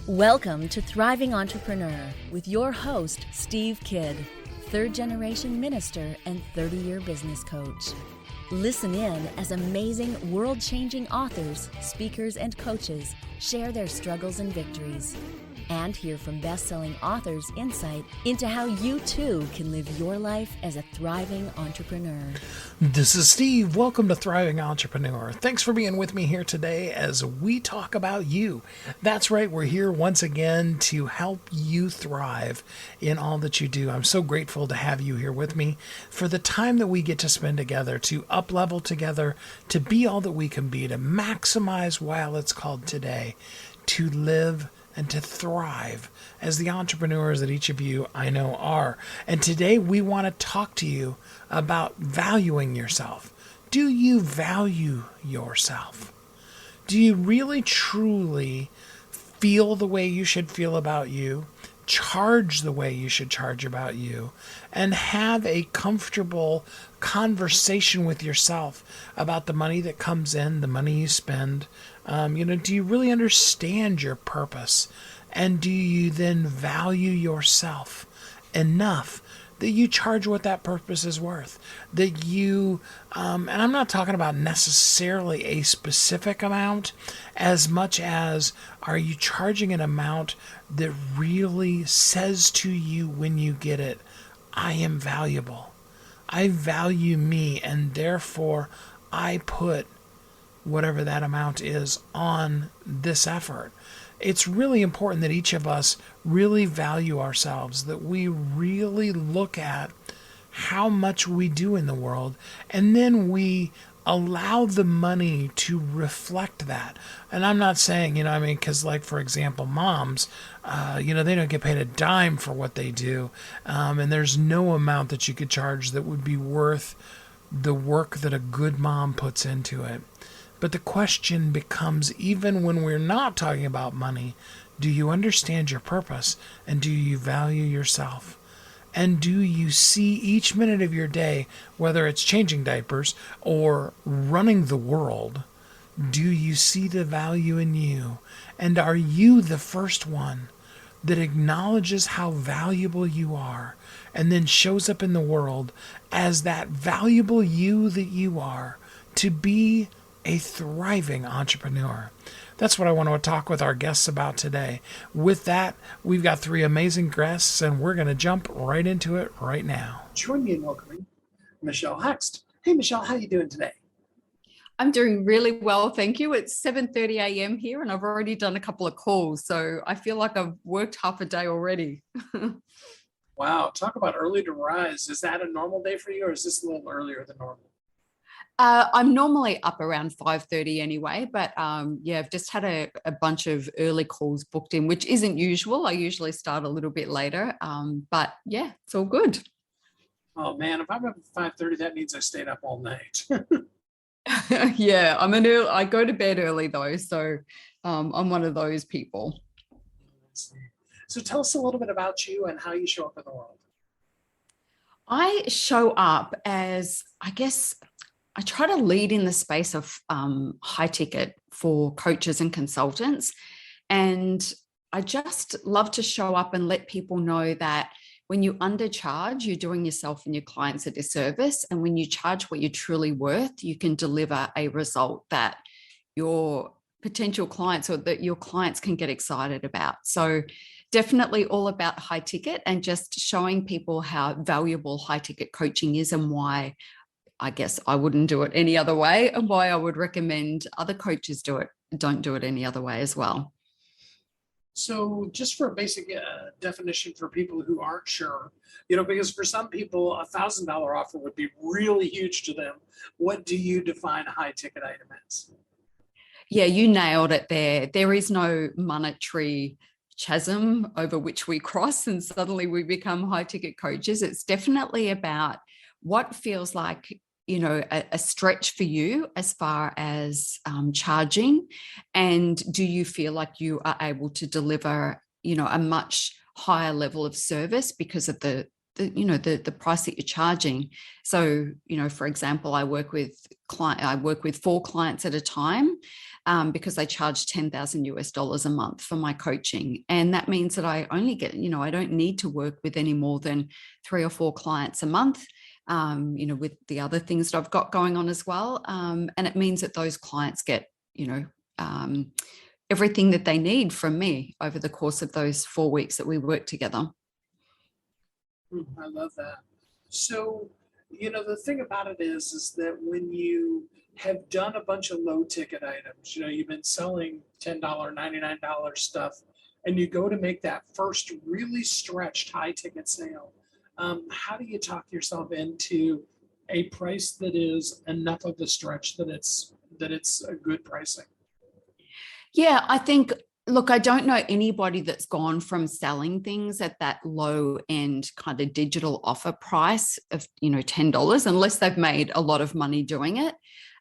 Welcome to Thriving Entrepreneur with your host, Steve Kidd, third-generation minister and 30-year business coach. Listen in as amazing, world-changing authors, speakers, and coaches share their struggles and victories. And hear from best-selling authors' insight into how you too can live your life as a thriving entrepreneur. This is Steve. Welcome to Thriving Entrepreneur. Thanks for being with me here today as we talk about you. That's right, we're here once again to help you thrive in all that you do. I'm so grateful to have you here with me for the time that we get to spend together, to up-level together, to be all that we can be, to maximize while it's called today, to live and to thrive as the entrepreneurs that each of you I know are. And today we want to talk to you about valuing yourself. Do you value yourself? Do you really truly feel the way you should feel about you, charge the way you should charge about you, and have a comfortable conversation with yourself about the money that comes in, the money you spend? Do you really understand your purpose? And do you then value yourself enough that you charge what that purpose is worth? That you, and I'm not talking about necessarily a specific amount, as much as are you charging an amount that really says to you when you get it, I am valuable. I value me, and therefore I put whatever that amount is on this effort. It's really important that each of us really value ourselves, that we really look at how much we do in the world, and then we allow the money to reflect that. And I'm not saying, because like, for example, moms, they don't get paid a dime for what they do. And there's no amount that you could charge that would be worth the work that a good mom puts into it. But the question becomes, even when we're not talking about money, do you understand your purpose, and do you value yourself? And do you see each minute of your day, whether it's changing diapers or running the world, do you see the value in you? And are you the first one that acknowledges how valuable you are and then shows up in the world as that valuable you that you are to be a thriving entrepreneur? That's what I want to talk with our guests about today. With that, we've got three amazing guests, and we're going to jump right into it right now. Join me in welcoming Michelle Hext. Hey, Michelle, how are you doing today? I'm doing really well, thank you. It's 7:30 a.m. here, and I've already done a couple of calls, so I feel like I've worked half a day already. Wow, talk about early to rise. Is that a normal day for you, or is this a little earlier than normal? I'm normally up around 5:30 anyway, but I've just had a bunch of early calls booked in, which isn't usual. I usually start a little bit later, but yeah, it's all good. Oh man, if I'm up at 5:30, that means I stayed up all night. Yeah, I go to bed early though, so I'm one of those people. So tell us a little bit about you and how you show up in the world. I show up as, I guess, I try to lead in the space of high ticket for coaches and consultants. And I just love to show up and let people know that when you undercharge, you're doing yourself and your clients a disservice. And when you charge what you're truly worth, you can deliver a result that your potential clients or that your clients can get excited about. So definitely all about high ticket and just showing people how valuable high ticket coaching is and why I guess I wouldn't do it any other way, and why I would recommend other coaches don't do it any other way as well. So just for a basic definition for people who aren't sure, because for some people, $1,000 offer would be really huge to them. What do you define a high ticket item as? Yeah, you nailed it there. There is no monetary chasm over which we cross and suddenly we become high ticket coaches. It's definitely about what feels like a stretch for you as far as charging, and do you feel like you are able to deliver a much higher level of service because of the price that you're charging. So, for example, I work with 4 clients at a time, because I charge $10,000 a month for my coaching. And that means that I only get, I don't need to work with any more than 3 or 4 clients a month, with the other things that I've got going on as well. And it means that those clients get, everything that they need from me over the course of those 4 weeks that we work together. I love that. So, the thing about it is that when you have done a bunch of low ticket items, you've been selling $10, $99 stuff, and you go to make that first really stretched high ticket sale, how do you talk yourself into a price that is enough of a stretch that it's a good pricing? Yeah, I think, look, I don't know anybody that's gone from selling things at that low end kind of digital offer price of, $10, unless they've made a lot of money doing it.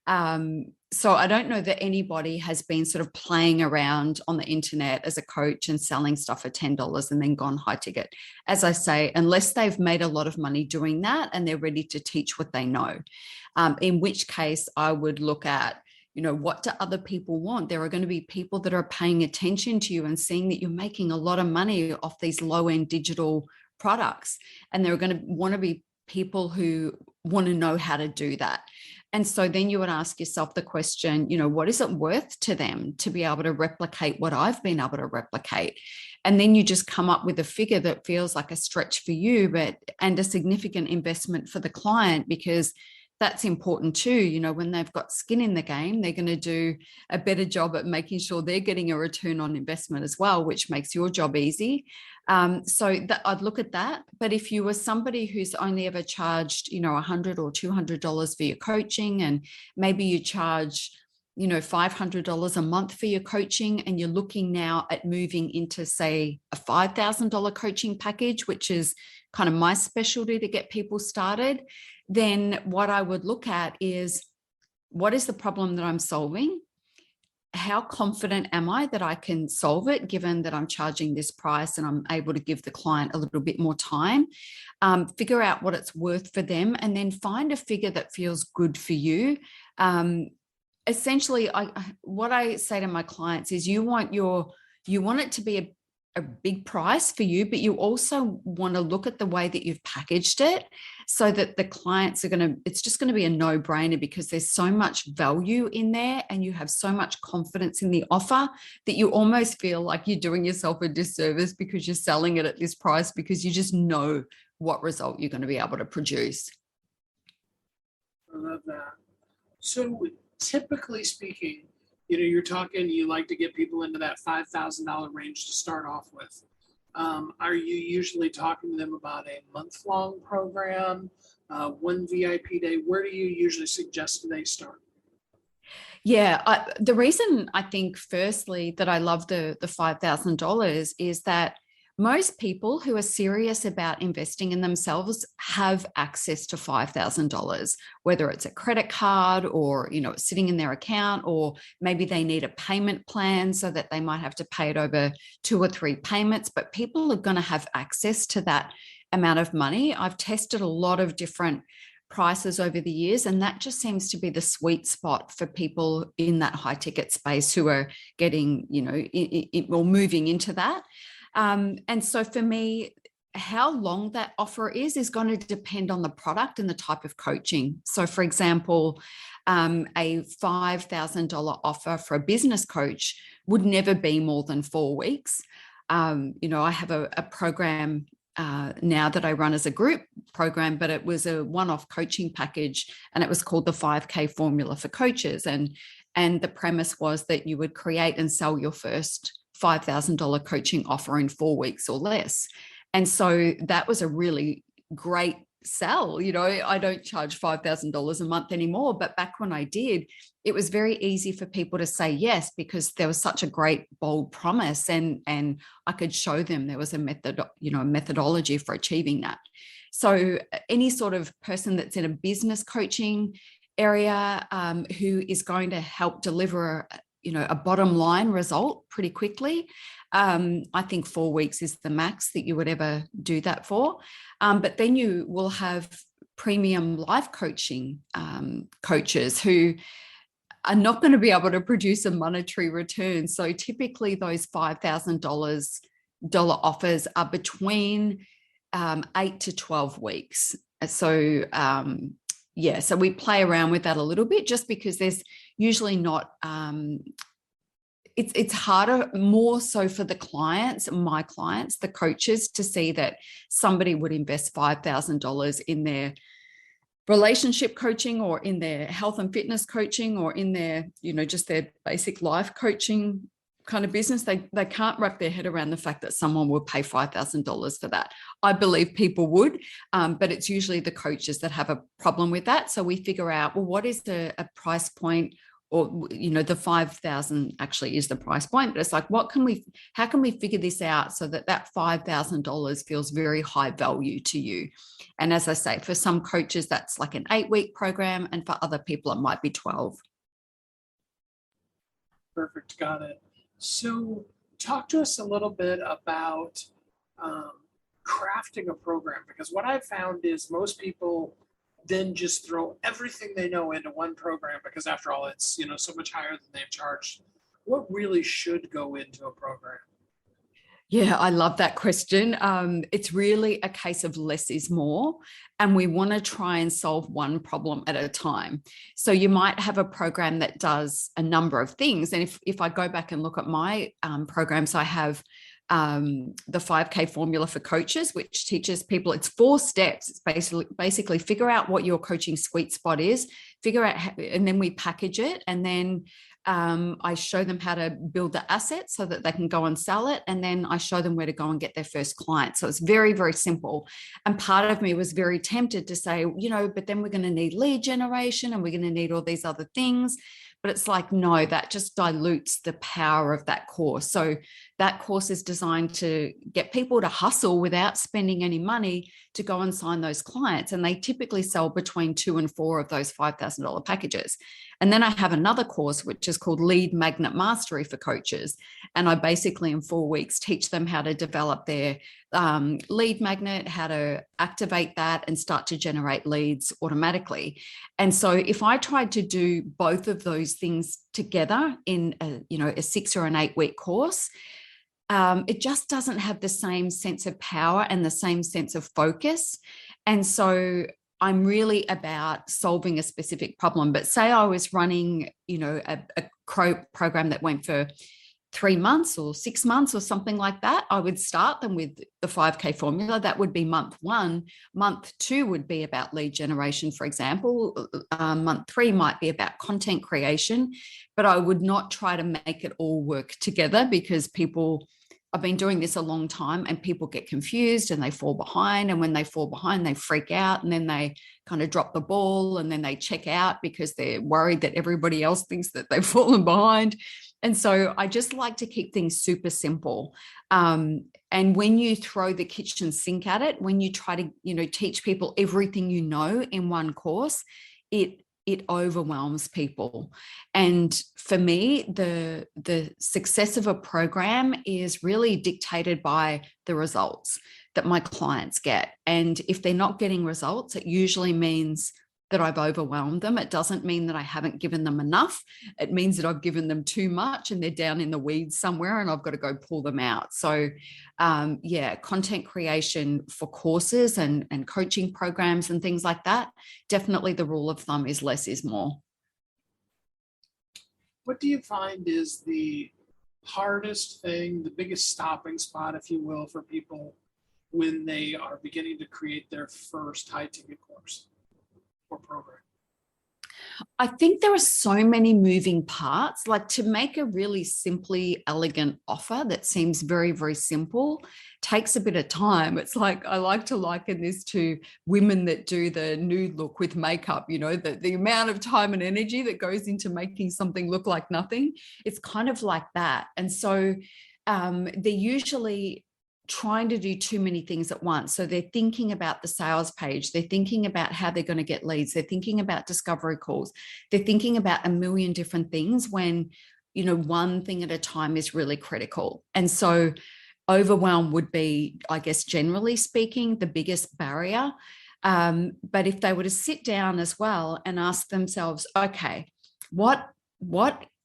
So I don't know that anybody has been sort of playing around on the internet as a coach and selling stuff at $10 and then gone high ticket. As I say, unless they've made a lot of money doing that and they're ready to teach what they know, in which case I would look at, what do other people want? There are going to be people that are paying attention to you and seeing that you're making a lot of money off these low-end digital products. And there are going to want to be people who want to know how to do that. And so then you would ask yourself the question, what is it worth to them to be able to replicate what I've been able to replicate? And then you just come up with a figure that feels like a stretch for you, and a significant investment for the client, because that's important too. When they've got skin in the game, they're going to do a better job at making sure they're getting a return on investment as well, which makes your job easy. So I'd look at that. But if you were somebody who's only ever charged, $100 or $200 for your coaching, and maybe you charge, $500 a month for your coaching, and you're looking now at moving into, say, a $5,000 coaching package, which is kind of my specialty to get people started, then what I would look at is, what is the problem that I'm solving? How confident am I that I can solve it, given that I'm charging this price and I'm able to give the client a little bit more time? Figure out what it's worth for them, and then find a figure that feels good for you. Essentially, what I say to my clients is, you want it to be a big price for you, but you also want to look at the way that you've packaged it so that the clients it's just going to be a no-brainer, because there's so much value in there and you have so much confidence in the offer that you almost feel like you're doing yourself a disservice because you're selling it at this price, because you just know what result you're going to be able to produce. I love that. So typically speaking, you like to get people into that $5,000 range to start off with. Are you usually talking to them about a month-long program, one VIP day? Where do you usually suggest they start? Yeah, the reason I think, firstly, that I love the $5,000 is that most people who are serious about investing in themselves have access to $5,000, whether it's a credit card or, it's sitting in their account, or maybe they need a payment plan so that they might have to pay it over 2 or 3 payments, but people are going to have access to that amount of money. I've tested a lot of different prices over the years, and that just seems to be the sweet spot for people in that high ticket space who are getting, or moving into that. And so for me, how long that offer is going to depend on the product and the type of coaching. So, for example, a $5,000 offer for a business coach would never be more than 4 weeks. I have a program now that I run as a group program, but it was a one-off coaching package, and it was called the 5K Formula for Coaches. And the premise was that you would create and sell your first $5,000 coaching offer in 4 weeks or less. And so that was a really great sell. I don't charge $5,000 a month anymore, but back when I did, it was very easy for people to say yes, because there was such a great, bold promise, and I could show them there was a methodology for achieving that. So any sort of person that's in a business coaching area, who is going to help deliver a bottom line result pretty quickly, I think 4 weeks is the max that you would ever do that for. But then you will have premium life coaching coaches who are not going to be able to produce a monetary return. So typically those $5,000 offers are between 8 to 12 weeks. So so we play around with that a little bit, just because there's usually not, it's harder, more so for the clients, my clients, the coaches, to see that somebody would invest $5,000 in their relationship coaching or in their health and fitness coaching or in their, just their basic life coaching kind of business. They can't wrap their head around the fact that someone would pay $5,000 for that. I believe people would, but it's usually the coaches that have a problem with that. So we figure out, well, what is a price point? Or, the 5,000 actually is the price point, but it's like, how can we figure this out so that $5,000 feels very high value to you? And as I say, for some coaches, that's like an 8-week program. And for other people, it might be 12. Perfect. Got it. So talk to us a little bit about crafting a program, because what I've found is most people then just throw everything they know into one program, because after all, it's, so much higher than they've charged. What really should go into a program? Yeah, I love that question. It's really a case of less is more, and we want to try and solve one problem at a time. So you might have a program that does a number of things. And if I go back and look at my programs, I have the 5K formula for coaches, which teaches people, it's 4 steps. It's basically figure out what your coaching sweet spot is, figure out and then we package it. And then I show them how to build the asset so that they can go and sell it. And then I show them where to go and get their first client. So it's very, very simple. And part of me was very tempted to say, but then we're going to need lead generation and we're going to need all these other things. But it's like, no, that just dilutes the power of that course. So that course is designed to get people to hustle without spending any money to go and sign those clients. And they typically sell between 2 and 4 of those $5,000 packages. And then I have another course, which is called Lead Magnet Mastery for coaches. And I basically in 4 weeks teach them how to develop their lead magnet, how to activate that and start to generate leads automatically. And so if I tried to do both of those things together in a 6 or an 8-week course, it just doesn't have the same sense of power and the same sense of focus. And so I'm really about solving a specific problem. But say I was running, a program that went for 3 months or 6 months or something like that, I would start them with the 5K formula. That would be month 1. Month 2 would be about lead generation, for example. Month 3 might be about content creation, but I would not try to make it all work together, because I've been doing this a long time and people get confused and they fall behind. And when they fall behind, they freak out and then they kind of drop the ball and then they check out because they're worried that everybody else thinks that they've fallen behind. And so I just like to keep things super simple. And when you throw the kitchen sink at it, when you try to, teach people everything in one course, it overwhelms people. And for me, the success of a program is really dictated by the results that my clients get. And if they're not getting results, it usually means that I've overwhelmed them. It doesn't mean that I haven't given them enough. It means that I've given them too much and they're down in the weeds somewhere and I've got to go pull them out. So content creation for courses and coaching programs and things like that, definitely the rule of thumb is less is more. What do you find is the hardest thing, the biggest stopping spot, if you will, for people when they are beginning to create their first high ticket course or program? I think there are so many moving parts. Like, to make a really simply elegant offer that seems very, very simple takes a bit of time. It's like, I like to liken this to women that do the nude look with makeup, the amount of time and energy that goes into making something look like nothing. It's kind of like that. And so they're usually trying to do too many things at once. So they're thinking about the sales page. They're thinking about how they're going to get leads. They're thinking about discovery calls. They're thinking about a million different things when one thing at a time is really critical. And so overwhelm would be, I guess, generally speaking, the biggest barrier. But if they were to sit down as well and ask themselves, okay, what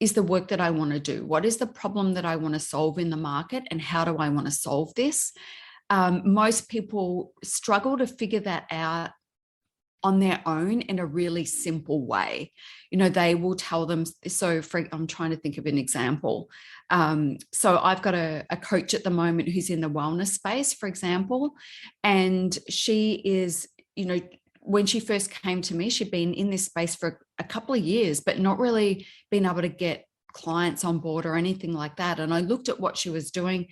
is the work that I want to do? What is the problem that I want to solve in the market? And how do I want to solve this? Most people struggle to figure that out on their own in a really simple way. They will tell them, I'm trying to think of an example. So I've got a coach at the moment who's in the wellness space, for example, and she is, when she first came to me, she'd been in this space for a couple of years, but not really been able to get clients on board or anything like that. And I looked at what she was doing.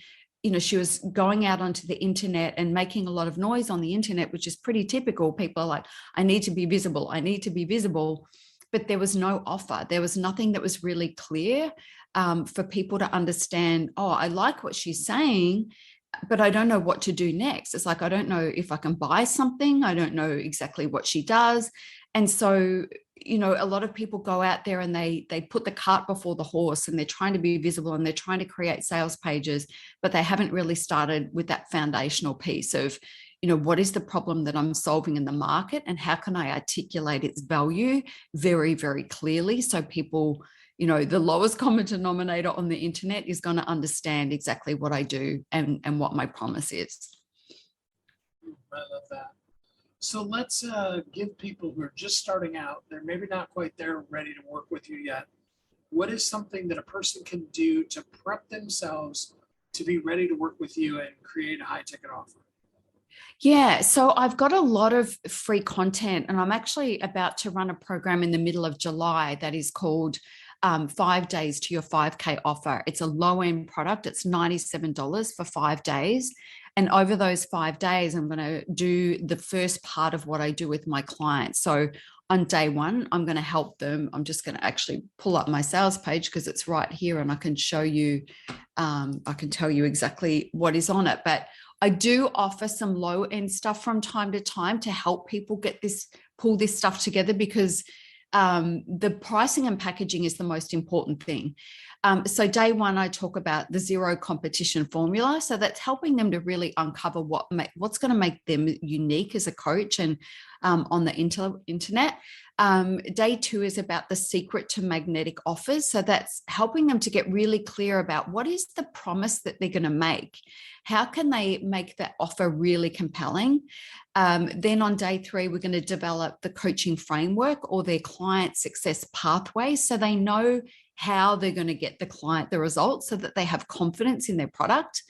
She was going out onto the internet and making a lot of noise on the internet, which is pretty typical. People are like, I need to be visible. I need to be visible. But there was no offer. There was nothing that was really clear for people to understand, oh, I like what she's saying, but I don't know what to do next. It's like, I don't know if I can buy something. I don't know exactly what she does. And so, a lot of people go out there and they put the cart before the horse, and they're trying to be visible and they're trying to create sales pages, but they haven't really started with that foundational piece of, what is the problem that I'm solving in the market, and how can I articulate its value very, very clearly so people, the lowest common denominator on the internet is going to understand exactly what I do and what my promise is. I love that. So let's give people who are just starting out, they're maybe not quite there ready to work with you yet. What is something that a person can do to prep themselves to be ready to work with you and create a high ticket offer? Yeah, so I've got a lot of free content, and I'm actually about to run a program in the middle of July that is called 5 days to your 5K offer. It's a low-end product. It's $97 for 5 days. And over those 5 days, I'm going to do the first part of what I do with my clients. So on day one, I'm going to help them. I'm just going to actually pull up my sales page because it's right here, and I can show you, I can tell you exactly what is on it. But I do offer some low end stuff from time to time to help people pull this stuff together, because the pricing and packaging is the most important thing. So day one, I talk about the zero competition formula. So that's helping them to really uncover what's going to make them unique as a coach and on the internet. Day two is about the secret to magnetic offers. So that's helping them to get really clear about what is the promise that they're going to make. How can they make that offer really compelling? Then on day three, we're going to develop the coaching framework or their client success pathway, so they know how they're going to get the client the results so that they have confidence in their product.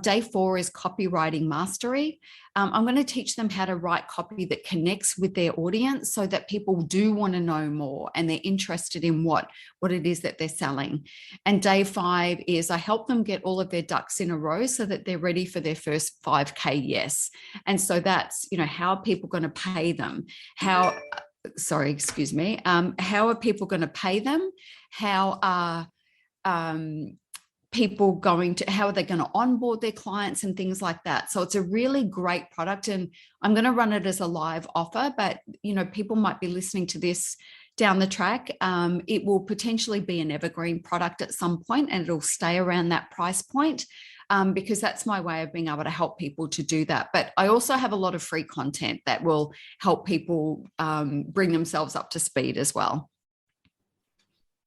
Day four is copywriting mastery. I'm going to teach them how to write copy that connects with their audience so that people do want to know more and they're interested in what it is that they're selling. And day five is I help them get all of their ducks in a row so that they're ready for their first 5K yes. And so that's, how are people going to pay them? How are people going to pay them? How are how are they going to onboard their clients and things like that? So it's a really great product, and I'm going to run it as a live offer, but people might be listening to this down the track. It will potentially be an evergreen product at some point, and it'll stay around that price point. Because that's my way of being able to help people to do that. But I also have a lot of free content that will help people bring themselves up to speed as well.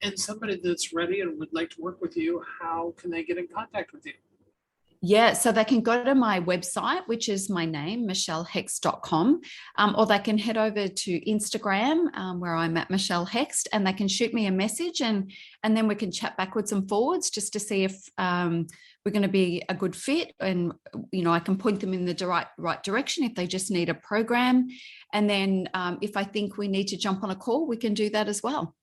And somebody that's ready and would like to work with you, how can they get in contact with you? Yeah, so they can go to my website, which is my name, michellehext.com, or they can head over to Instagram, where I'm at Michelle Hext, and they can shoot me a message, and then we can chat backwards and forwards just to see if we're going to be a good fit. And, I can point them in the right direction if they just need a program. And then if I think we need to jump on a call, we can do that as well.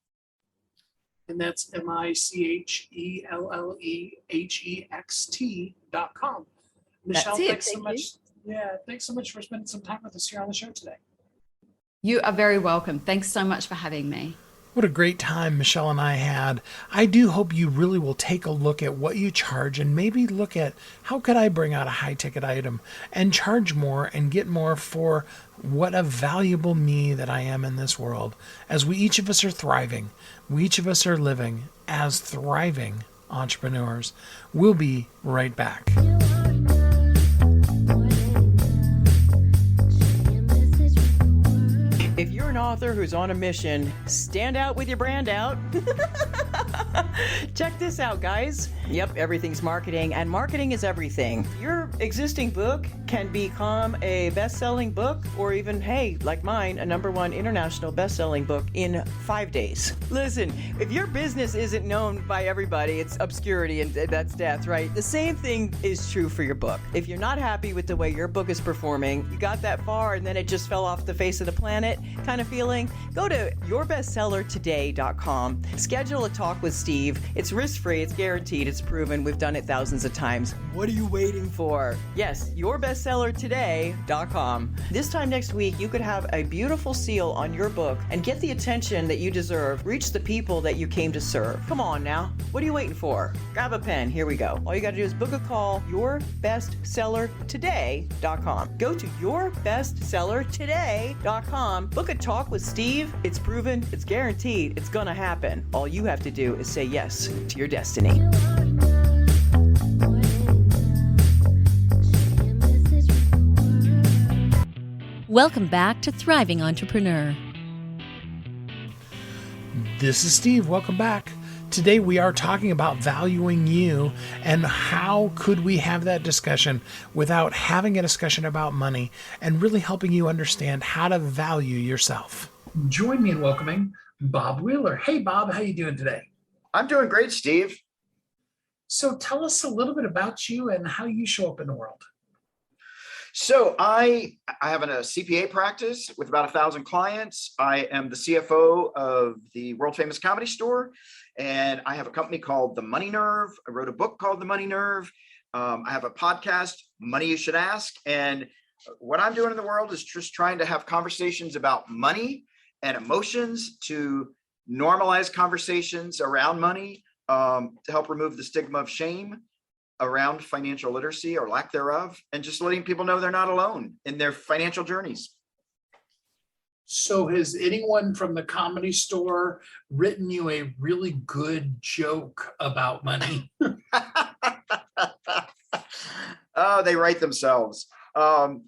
And that's MICHELLEHEXT.com. Michelle, thanks so much. Yeah, thanks so much for spending some time with us here on the show today. You are very welcome. Thanks so much for having me. What a great time Michelle and I had. I do hope you really will take a look at what you charge and maybe look at how could I bring out a high ticket item and charge more and get more for what a valuable me that I am in this world. As we each of us are thriving, we each of us are living as thriving entrepreneurs. We'll be right back. If you're an author who's on a mission, stand out with your brand out. Check this out, guys. Yep, everything's marketing, and marketing is everything. Your existing book can become a best-selling book, or even, hey, like mine, a #1 international best-selling book in 5 days. Listen, if your business isn't known by everybody, it's obscurity, and that's death, right? The same thing is true for your book. If you're not happy with the way your book is performing, you got that far and then it just fell off the face of the planet kind of feeling, go to yourbestsellertoday.com. Schedule a talk with Steve. It's risk-free, it's guaranteed, it's proven. We've done it thousands of times. What are you waiting for? Yes, yourbestsellertoday.com. This time next week, you could have a beautiful seal on your book and get the attention that you deserve. Reach the people that you came to serve. Come on now. What are you waiting for? Grab a pen. Here we go. All you got to do is book a call, yourbestsellertoday.com. Go to yourbestsellertoday.com. Book a talk with Steve. It's proven, it's guaranteed, it's gonna happen. All you have to do is say yes to your destiny. Welcome back to Thriving Entrepreneur. This is Steve. Welcome back. Today we are talking about valuing you and how could we have that discussion without having a discussion about money and really helping you understand how to value yourself. Join me in welcoming Bob Wheeler. Hey, Bob, how you doing today? I'm doing great, Steve. So tell us a little bit about you and how you show up in the world. So I have a CPA practice with about 1,000 clients. I am the CFO of the world famous Comedy Store, and I have a company called The Money Nerve. I wrote a book called The Money Nerve. I have a podcast, Money You Should Ask. And what I'm doing in the world is just trying to have conversations about money and emotions to normalize conversations around money, to help remove the stigma of shame around financial literacy or lack thereof, and just letting people know they're not alone in their financial journeys. So has anyone from the Comedy Store written you a really good joke about money? Oh, they write themselves. Well,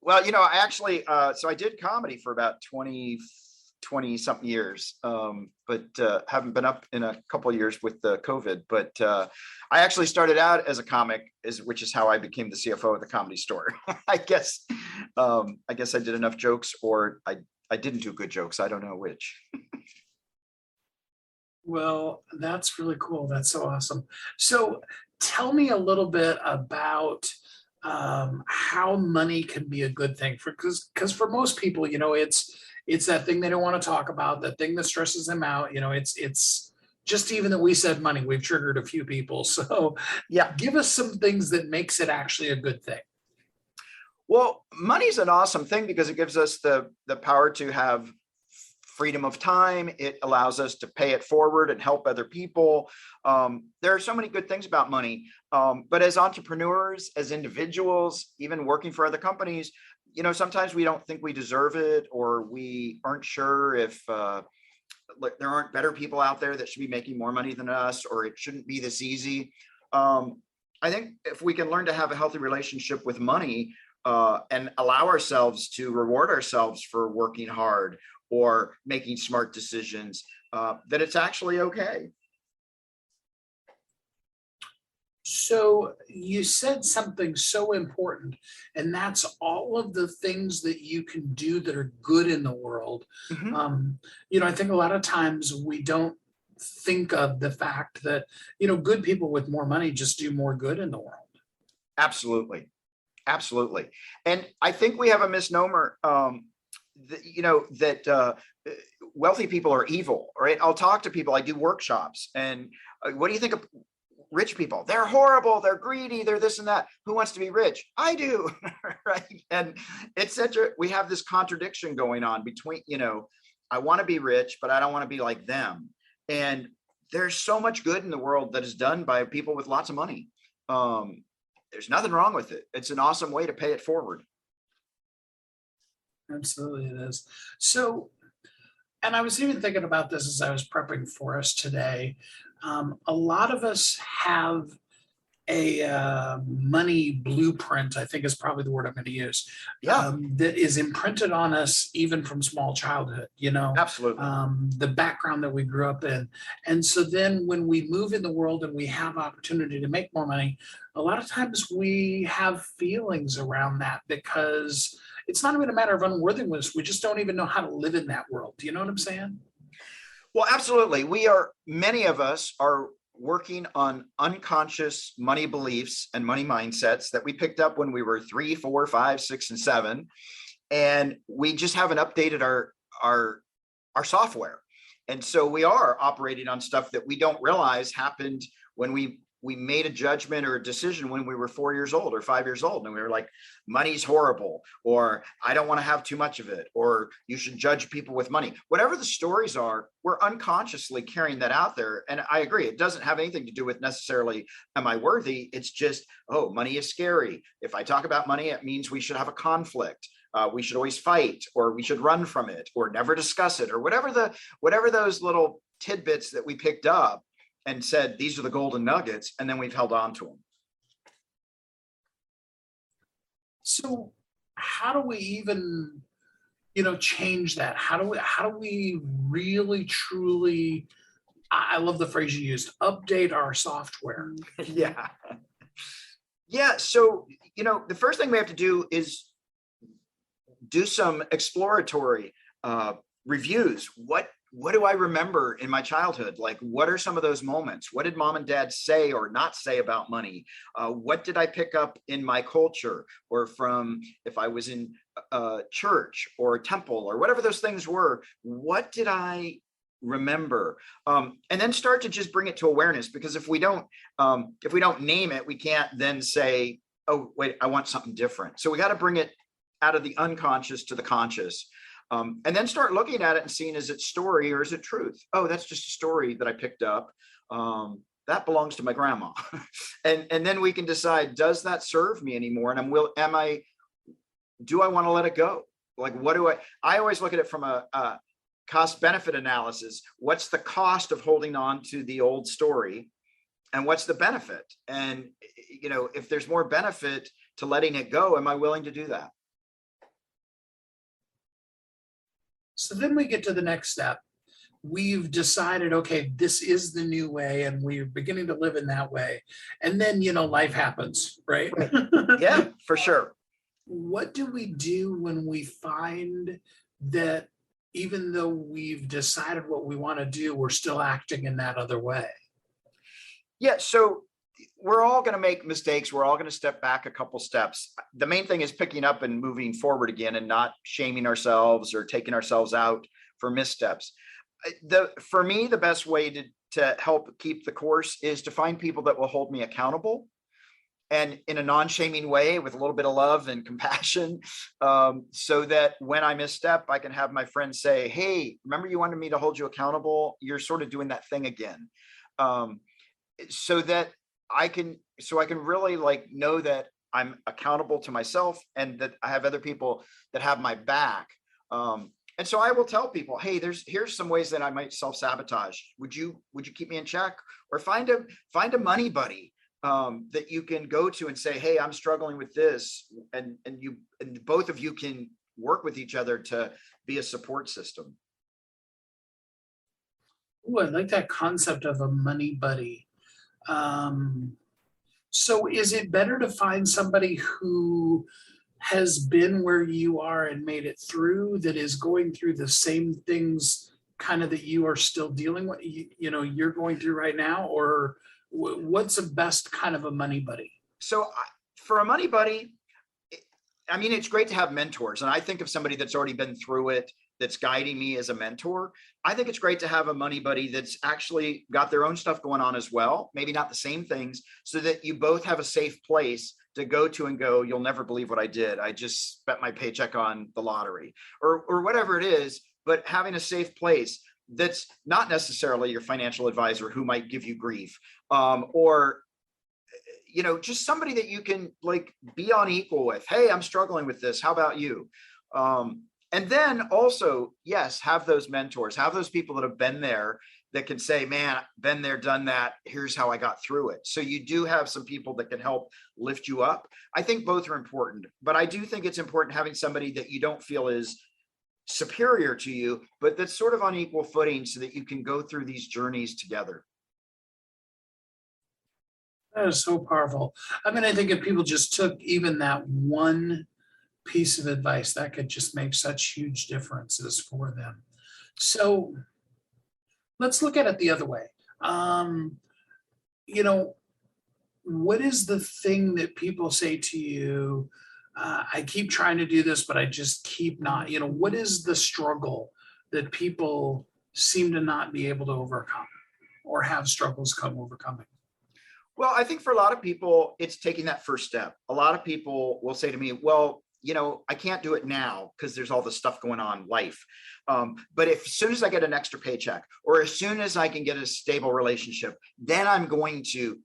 I actually, so I did comedy for about 20 something years, but haven't been up in a couple of years with the COVID. But I actually started out as a comic, which is how I became the CFO of the Comedy Store. I guess I did enough jokes, or I didn't do good jokes. I don't know which. Well, that's really cool. That's so awesome. So tell me a little bit about how money can be a good thing because for most people, it's that thing they don't want to talk about, that thing that stresses them out. It's just even that we said money, we've triggered a few people. So yeah, give us some things that makes it actually a good thing. Well, money is an awesome thing because it gives us the power to have freedom of time. It allows us to pay it forward and help other people. There are so many good things about money. But as entrepreneurs, as individuals, even working for other companies, sometimes we don't think we deserve it, or we aren't sure if there aren't better people out there that should be making more money than us, or it shouldn't be this easy. I think if we can learn to have a healthy relationship with money and allow ourselves to reward ourselves for working hard or making smart decisions, that it's actually okay. So you said something so important, and that's all of the things that you can do that are good in the world. Mm-hmm. I think a lot of times we don't think of the fact that, good people with more money just do more good in the world. Absolutely. Absolutely. And I think we have a misnomer, that wealthy people are evil, right? I'll talk to people, I do workshops, and what do you think of rich people? They're horrible, they're greedy, they're this and that. Who wants to be rich? I do, right? And we have this contradiction going on between, I want to be rich, but I don't want to be like them. And there's so much good in the world that is done by people with lots of money. There's nothing wrong with it. It's an awesome way to pay it forward. Absolutely, it is. So And I was even thinking about this as I was prepping for us today. A lot of us have a money blueprint, I think is probably the word I'm going to use, Yeah, that is imprinted on us even from small childhood, absolutely. the background that we grew up in. And so then when we move in the world and we have opportunity to make more money, a lot of times we have feelings around that because it's not even a matter of unworthiness. We just don't even know how to live in that world. Do you know what I'm saying? Well, absolutely. Many of us are working on unconscious money beliefs and money mindsets that we picked up when we were 3, 4, 5, 6, and 7. And we just haven't updated our software. And so we are operating on stuff that we don't realize happened when we made a judgment or a decision when we were 4 years old or 5 years old. And we were like, money's horrible, or I don't want to have too much of it, or you should judge people with money. Whatever the stories are, we're unconsciously carrying that out there. And I agree, it doesn't have anything to do with necessarily, am I worthy? It's just, oh, money is scary. If I talk about money, it means we should have a conflict. We should always fight, or we should run from it, or never discuss it, or whatever those little tidbits that we picked up and said, these are the golden nuggets, and then we've held on to them. So how do we even, change that? How do we really, truly, I love the phrase you used, update our software? Yeah. Yeah. So, the first thing we have to do is do some exploratory reviews. What do I remember in my childhood? Like, what are some of those moments? What did mom and dad say or not say about money? What did I pick up in my culture, or from if I was in church or a temple or whatever those things were? What did I remember? And then start to just bring it to awareness, because if we don't name it, we can't then say, oh, wait, I want something different. So we got to bring it out of the unconscious to the conscious. And then start looking at it and seeing, is it story or is it truth? Oh, that's just a story that I picked up. That belongs to my grandma. and then we can decide, does that serve me anymore? And do I want to let it go? Like, I always look at it from a cost benefit analysis. What's the cost of holding on to the old story? And what's the benefit? And, if there's more benefit to letting it go, am I willing to do that? So then we get to the next step. We've decided, okay, this is the new way, and we're beginning to live in that way. And then, life happens, right? Yeah, for sure. What do we do when we find that even though we've decided what we want to do, we're still acting in that other way? Yeah, so we're all going to make mistakes. We're all going to step back a couple steps. The main thing is picking up and moving forward again, and not shaming ourselves or taking ourselves out for missteps. For me, the best way to help keep the course is to find people that will hold me accountable, and in a non-shaming way, with a little bit of love and compassion, so that when I misstep, I can have my friends say, hey, remember you wanted me to hold you accountable? You're sort of doing that thing again. So I can really know that I'm accountable to myself, and that I have other people that have my back. And so I will tell people, hey, here's some ways that I might self-sabotage. Would you keep me in check? Or find a money buddy that you can go to and say, hey, I'm struggling with this. And both of you can work with each other to be a support system. Ooh, I like that concept of a money buddy. So is it better to find somebody who has been where you are and made it through, that is going through the same things kind of that you are still dealing with, you're going through right now? Or what's the best kind of a money buddy? So for a money buddy, it's great to have mentors. And I think of somebody that's already been through it, that's guiding me as a mentor. I think it's great to have a money buddy that's actually got their own stuff going on as well, maybe not the same things, so that you both have a safe place to go to and go, you'll never believe what I did. I just spent my paycheck on the lottery, or whatever it is. But having a safe place that's not necessarily your financial advisor who might give you grief, or just somebody that you can be on equal with. Hey, I'm struggling with this. How about you? And then also, yes, have those mentors, have those people that have been there that can say, man, been there, done that. Here's how I got through it. So you do have some people that can help lift you up. I think both are important, but I do think it's important having somebody that you don't feel is superior to you, but that's sort of on equal footing so that you can go through these journeys together. That is so powerful. I mean, I think if people just took even that one piece of advice, that could just make such huge differences for them. So let's look at it the other way. You know, what is the thing that people say to you? I keep trying to do this, but I just keep not, what is the struggle that people seem to not be able to overcome or have struggles come overcoming? Well, I think for a lot of people, it's taking that first step. A lot of people will say to me, well, I can't do it now because there's all this stuff going on in life. But if as soon as I get an extra paycheck or as soon as I can get a stable relationship, then I'm going to.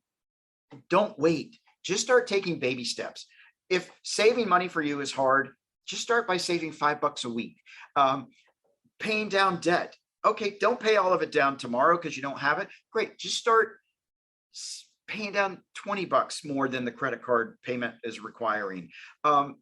Don't wait. Just start taking baby steps. If saving money for you is hard, just start by saving $5 a week. Paying down debt. Okay, don't pay all of it down tomorrow because you don't have it. Great. Just start paying down $20 more than the credit card payment is requiring. And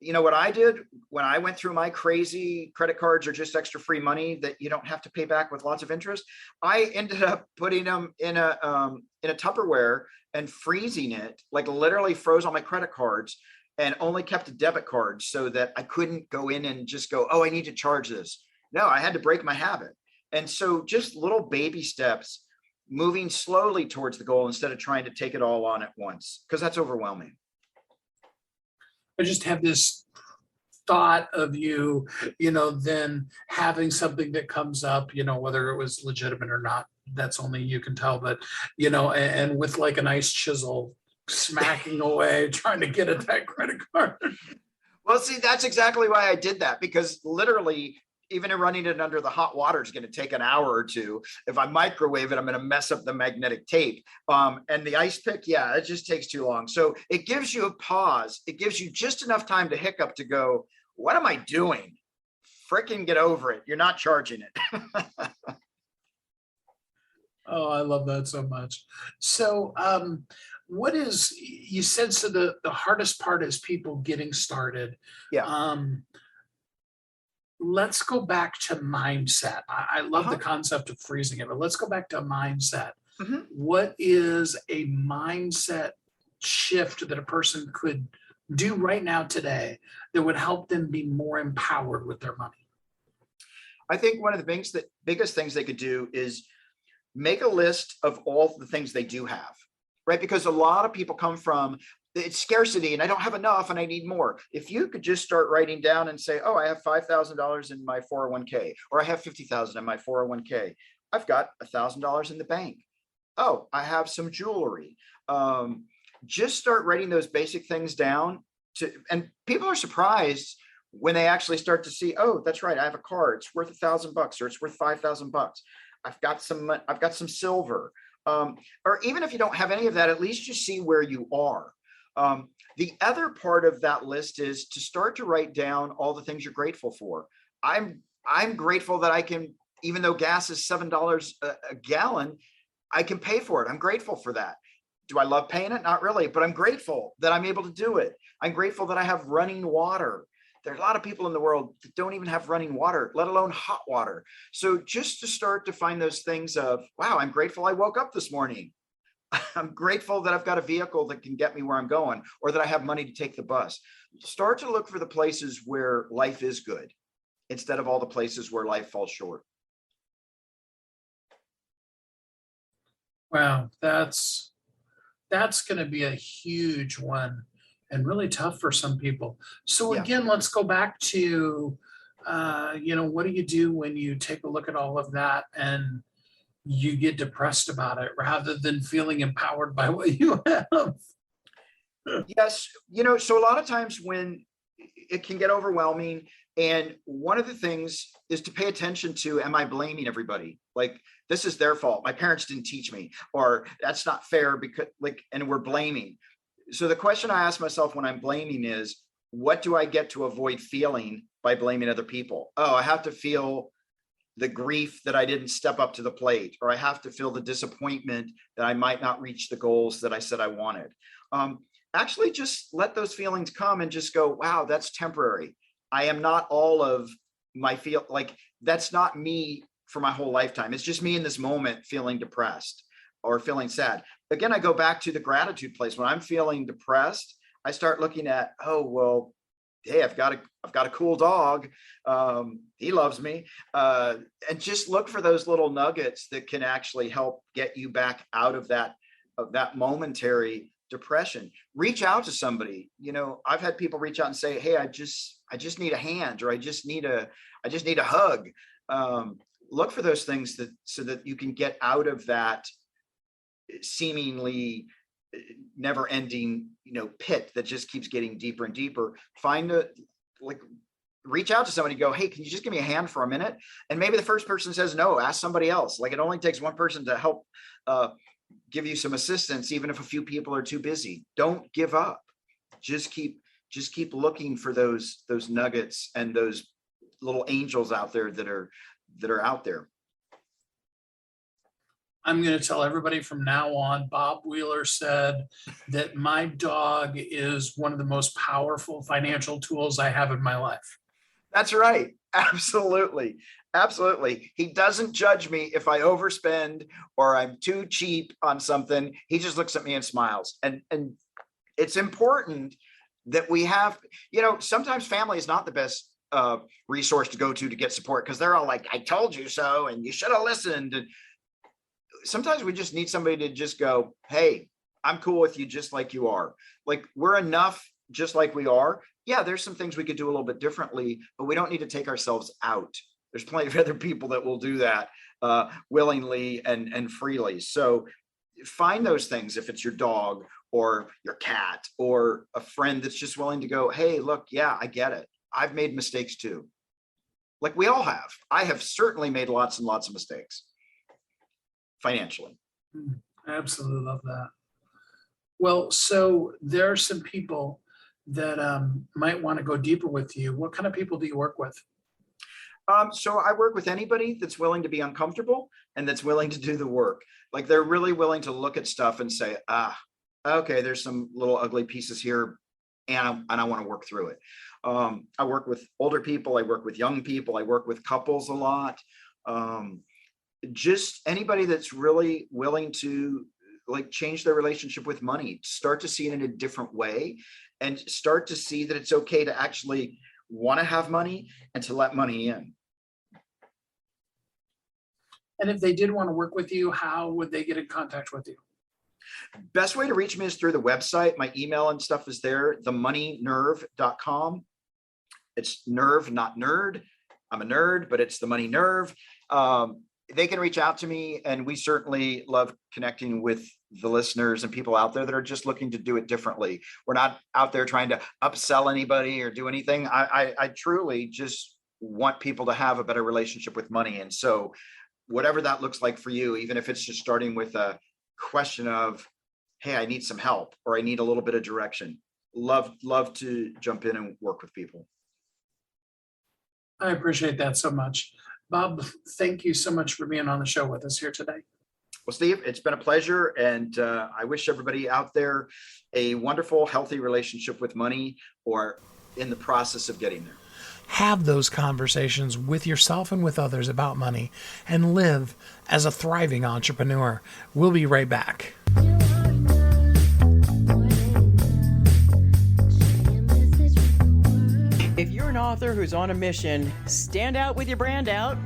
what I did when I went through my crazy credit cards are just extra free money that you don't have to pay back with lots of interest. I ended up putting them in a Tupperware and freezing it, like literally froze all my credit cards and only kept a debit card so that I couldn't go in and just go, oh, I need to charge this. No, I had to break my habit. And so just little baby steps, moving slowly towards the goal instead of trying to take it all on at once, because that's overwhelming. I just have this thought of you, then having something that comes up, whether it was legitimate or not, that's only you can tell, but, and with like a nice chisel smacking away, trying to get at that credit card. Well, see, that's exactly why I did that, because literally, even running it under the hot water is going to take an hour or two. If I microwave it, I'm going to mess up the magnetic tape. And the ice pick, yeah, it just takes too long. So it gives you a pause. It gives you just enough time to hiccup to go, what am I doing? Frickin' get over it. You're not charging it. Oh, I love that so much. So you said, so the hardest part is people getting started. Yeah. Let's go back to mindset. I love the concept of freezing it, but let's go back to mindset. Mm-hmm. What is a mindset shift that a person could do right now today that would help them be more empowered with their money? I think one of the biggest things they could do is make a list of all the things they do have, right? Because a lot of people come from, it's scarcity and I don't have enough and I need more. If you could just start writing down and say, oh, I have $5,000 in my 401k, or I have 50,000 in my 401k. I've got $1,000 in the bank. Oh, I have some jewelry. Just start writing those basic things down and people are surprised when they actually start to see, oh, that's right. I have a car. It's worth $1,000 or it's worth $5,000. I've got some silver. Or even if you don't have any of that, at least you see where you are. The other part of that list is to start to write down all the things you're grateful for. I'm grateful that I can, even though gas is $7 a gallon, I can pay for it. I'm grateful for that. Do I love paying it? Not really, but I'm grateful that I'm able to do it. I'm grateful that I have running water. There are a lot of people in the world that don't even have running water, let alone hot water. So just to start to find those things of, wow, I'm grateful I woke up this morning. I'm grateful that I've got a vehicle that can get me where I'm going, or that I have money to take the bus. Start to look for the places where life is good instead of all the places where life falls short. Wow, that's going to be a huge one and really tough for some people. So again, let's go back to, what do you do when you take a look at all of that and you get depressed about it rather than feeling empowered by what you have? Yes. So a lot of times when it can get overwhelming, and one of the things is to pay attention to, am I blaming everybody? Like, this is their fault. My parents didn't teach me, or that's not fair because and we're blaming. So the question I ask myself when I'm blaming is, what do I get to avoid feeling by blaming other people? Oh, I have to feel the grief that I didn't step up to the plate, or I have to feel the disappointment that I might not reach the goals that I said I wanted. Actually, just let those feelings come and just go, wow, that's temporary. I am not all of my that's not me for my whole lifetime. It's just me in this moment feeling depressed or feeling sad. Again, I go back to the gratitude place. When I'm feeling depressed, I start looking at, oh, well, hey, I've got a cool dog. He loves me. And just look for those little nuggets that can actually help get you back out of that momentary depression. Reach out to somebody. I've had people reach out and say, hey, I just need a hand, or I just need a hug. Look for those things so that you can get out of that seemingly never ending, pit that just keeps getting deeper and deeper. Reach out to somebody, go, hey, can you just give me a hand for a minute? And maybe the first person says no, ask somebody else. It only takes one person to help give you some assistance, even if a few people are too busy. Don't give up. Just keep looking for those nuggets and those little angels out there that are out there. I'm going to tell everybody from now on, Bob Wheeler said that my dog is one of the most powerful financial tools I have in my life. That's right. Absolutely. Absolutely. He doesn't judge me if I overspend or I'm too cheap on something. He just looks at me and smiles. And it's important that we have, sometimes family is not the best resource to go to get support, because they're all like, I told you so, and you should have listened. And sometimes we just need somebody to just go, hey, I'm cool with you just like you are. We're enough just like we are. Yeah, there's some things we could do a little bit differently, but we don't need to take ourselves out. There's plenty of other people that will do that willingly and freely. So find those things, if it's your dog or your cat or a friend that's just willing to go, hey, look, yeah, I get it. I've made mistakes too. We all have. I have certainly made lots and lots of mistakes financially. I absolutely love that. Well, so there are some people that might want to go deeper with you. What kind of people do you work with? So I work with anybody that's willing to be uncomfortable and that's willing to do the work. They're really willing to look at stuff and say, okay, there's some little ugly pieces here, and I want to work through it. I work with older people. I work with young people. I work with couples a lot. Just anybody that's really willing to change their relationship with money, start to see it in a different way, and start to see that it's okay to actually want to have money and to let money in. And if they did want to work with you, how would they get in contact with you? Best way to reach me is through the website. My email and stuff is there, themoneynerve.com. It's nerve, not nerd. I'm a nerd, but it's the money nerve. They can reach out to me, and we certainly love connecting with the listeners and people out there that are just looking to do it differently. We're not out there trying to upsell anybody or do anything. I truly just want people to have a better relationship with money. And so whatever that looks like for you, even if it's just starting with a question of, hey, I need some help, or I need a little bit of direction, love to jump in and work with people. I appreciate that so much. Bob, thank you so much for being on the show with us here today. Well, Steve, it's been a pleasure. And I wish everybody out there a wonderful, healthy relationship with money, or in the process of getting there. Have those conversations with yourself and with others about money, and live as a thriving entrepreneur. We'll be right back. If you're an author who's on a mission, stand out with your brand out.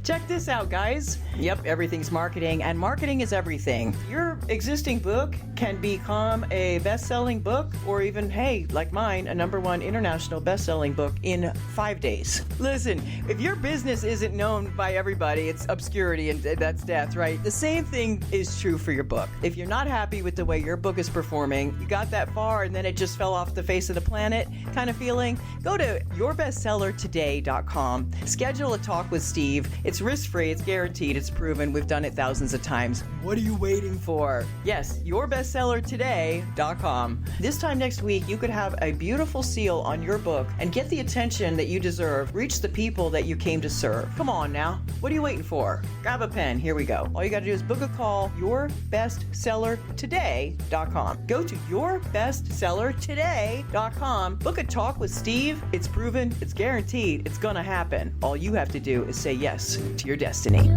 Check this out, guys. Yep, everything's marketing, and marketing is everything. Your existing book can become a best-selling book, or even, hey, like mine, a #1 international best-selling book in 5 days. Listen, if your business isn't known by everybody, it's obscurity, and that's death, right? The same thing is true for your book. If you're not happy with the way your book is performing, you got that far and then it just fell off the face of the planet kind of feeling, Go to yourbestsellertoday.com. Schedule a talk with Steve. It's risk-free, it's guaranteed, it's proven. We've done it thousands of times. What are you waiting for? Yes, yourbestsellertoday.com. This time next week, you could have a beautiful seal on your book and get the attention that you deserve. Reach the people that you came to serve. Come on now. What are you waiting for? Grab a pen. Here we go. All you got to do is book a call. Yourbestsellertoday.com. Go to yourbestsellertoday.com. Book a talk with Steve. It's proven. It's guaranteed. It's going to happen. All you have to do is say yes to your destiny.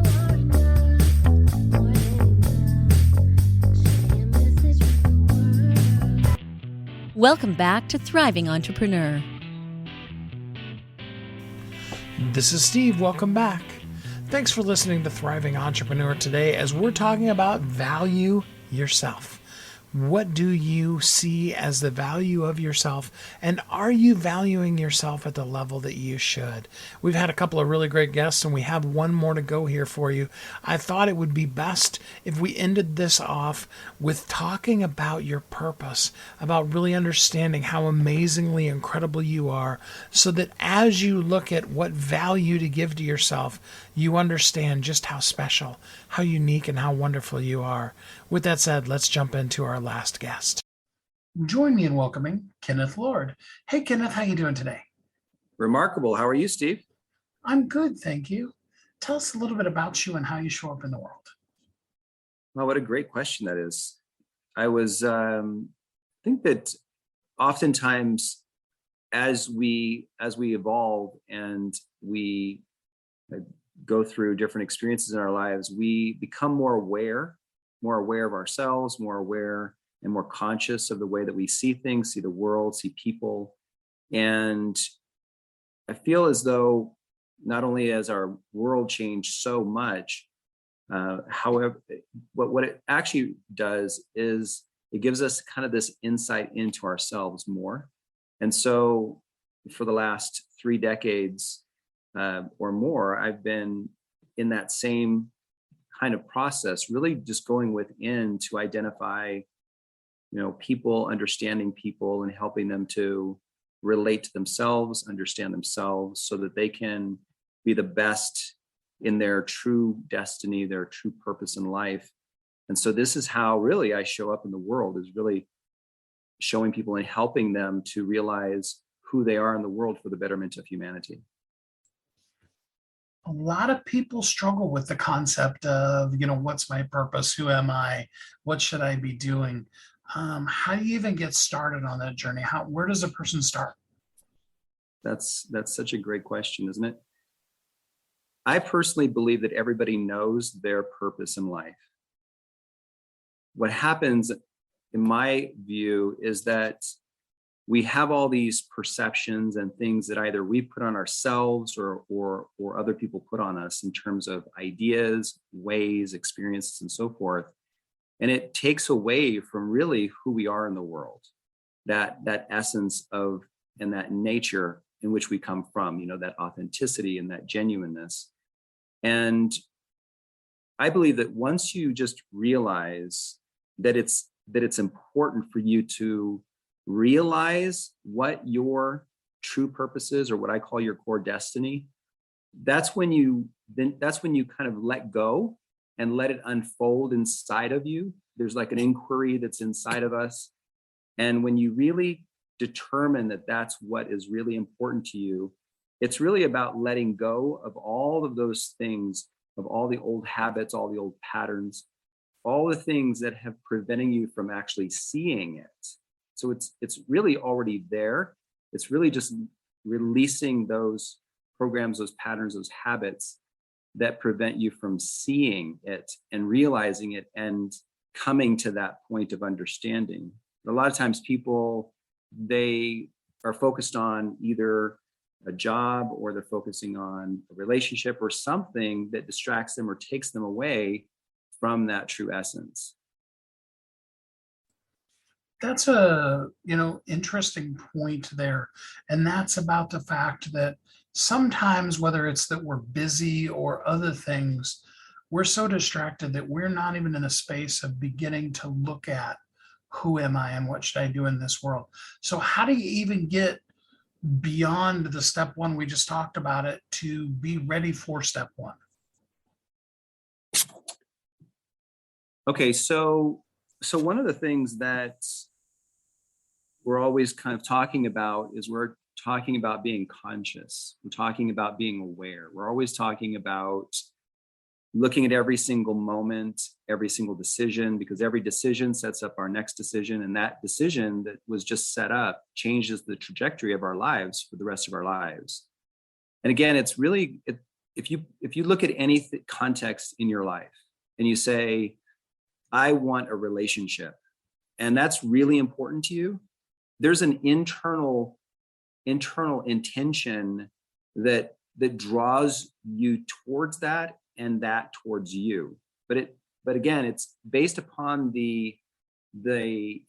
Welcome back to Thriving Entrepreneur. This is Steve. Welcome back. Thanks for listening to Thriving Entrepreneur today as we're talking about value yourself. What do you see as the value of yourself? And are you valuing yourself at the level that you should? We've had a couple of really great guests and we have one more to go here for you. I thought it would be best if we ended this off with talking about your purpose, about really understanding how amazingly incredible you are, so that as you look at what value to give to yourself, you understand just how special, how unique, and how wonderful you are. With that said, let's jump into our last guest. Join me in welcoming Kenneth Lord. Hey, Kenneth, how you doing today? Remarkable. How are you, Steve? I'm good, thank you. Tell us a little bit about you and how you show up in the world. Well, what a great question that is. I think that oftentimes as we evolve and we go through different experiences in our lives, we become more aware of ourselves, more aware and more conscious of the way that we see things, see the world, see people. And I feel as though not only has our world changed so much, however, what it actually does is it gives us kind of this insight into ourselves more. And so for the last 3 decades or more, I've been in that same kind of process, really just going within to identify, people, understanding people and helping them to relate to themselves, understand themselves so that they can be the best in their true destiny, their true purpose in life. And so this is how really I show up in the world, is really showing people and helping them to realize who they are in the world for the betterment of humanity. A lot of people struggle with the concept of, what's my purpose? Who am I? What should I be doing? How do you even get started on that journey? Where does a person start? That's such a great question, isn't it? I personally believe that everybody knows their purpose in life. What happens, in my view, is that we have all these perceptions and things that either we put on ourselves or other people put on us in terms of ideas, ways, experiences, and so forth. And it takes away from really who we are in the world, that essence of and that nature in which we come from, that authenticity and that genuineness. And I believe that once you just realize that it's important for you to realize what your true purpose is, or what I call your core destiny, that's when you kind of let go and let it unfold inside of you. There's like an inquiry that's inside of us. And when you really determine that that's what is really important to you, it's really about letting go of all of those things, of all the old habits, all the old patterns, all the things that have preventing you from actually seeing it. So it's really already there. It's really just releasing those programs, those patterns, those habits that prevent you from seeing it and realizing it and coming to that point of understanding. A lot of times people, they are focused on either a job or they're focusing on a relationship or something that distracts them or takes them away from that true essence. That's a interesting point there, and that's about the fact that sometimes, whether it's that we're busy or other things, we're so distracted that we're not even in a space of beginning to look at who am I and what should I do in this world. So how do you even get beyond the step one we just talked about it to be ready for step one? Okay, so one of the things that we're always kind of talking about is we're talking about being conscious. We're talking about being aware. We're always talking about looking at every single moment, every single decision, because every decision sets up our next decision. And that decision that was just set up changes the trajectory of our lives for the rest of our lives. And again, it's really, if you look at any context in your life and you say, I want a relationship, and that's really important to you, there's an internal intention that draws you towards that and that towards you. But again, it's based upon the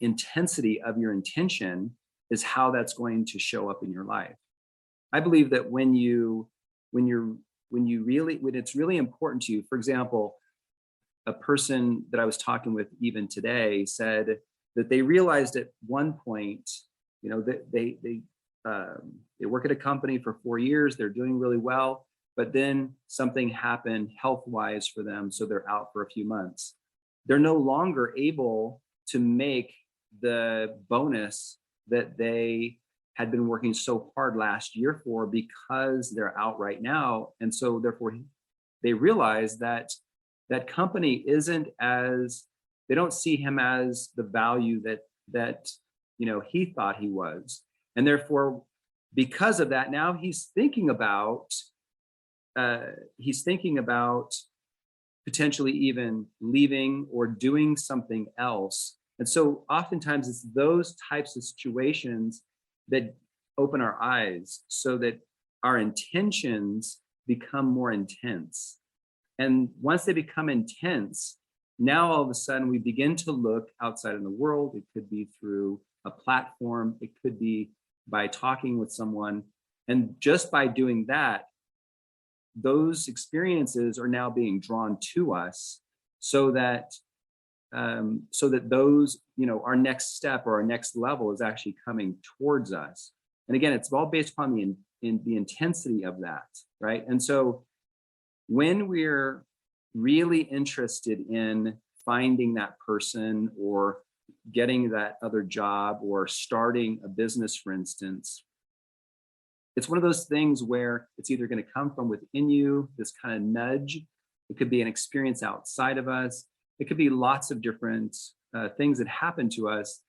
intensity of your intention is how that's going to show up in your life. I believe that when it's really important to you, for example, a person that I was talking with even today said that they realized at one point, that they work at a company for 4 years, they're doing really well, but then something happened health-wise for them, so they're out for a few months. They're no longer able to make the bonus that they had been working so hard last year for because they're out right now. And so therefore they realize that that company they don't see him as the value that he thought he was. And therefore, because of that, now he's thinking about potentially even leaving or doing something else. And so oftentimes it's those types of situations that open our eyes so that our intentions become more intense. And once they become intense, now all of a sudden we begin to look outside in the world. It could be through a platform. It could be by talking with someone. And just by doing that, those experiences are now being drawn to us so that those, our next step or our next level is actually coming towards us. And again, it's all based upon the intensity of that, right? And so when we're really interested in finding that person or getting that other job or starting a business, for instance, it's one of those things where it's either going to come from within you, this kind of nudge. It could be an experience outside of us. It could be lots of different things that happen to us.